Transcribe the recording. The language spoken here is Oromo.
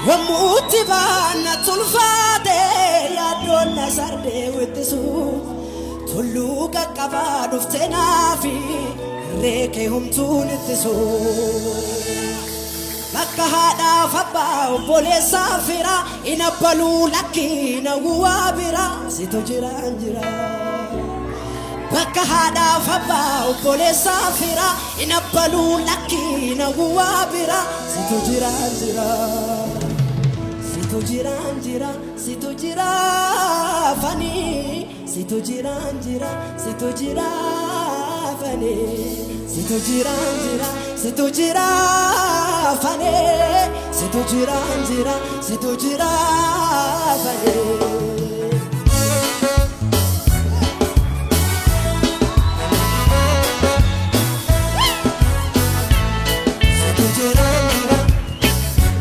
Wamuti bana tulfate ya donna sarde wittisu Tuluka kabadu ftenafi reke humtun ittisu Bakka hada fabba bole safira inabalu lakina wabira situ jiranjira Bakka hada fabba bole safira inabalu lakina wabira situ jiranjira Situ jiranjira situ jirafani situ jiranjira situ jirafani situ jiranjira situ jirafani situ jiranjira situ jirafani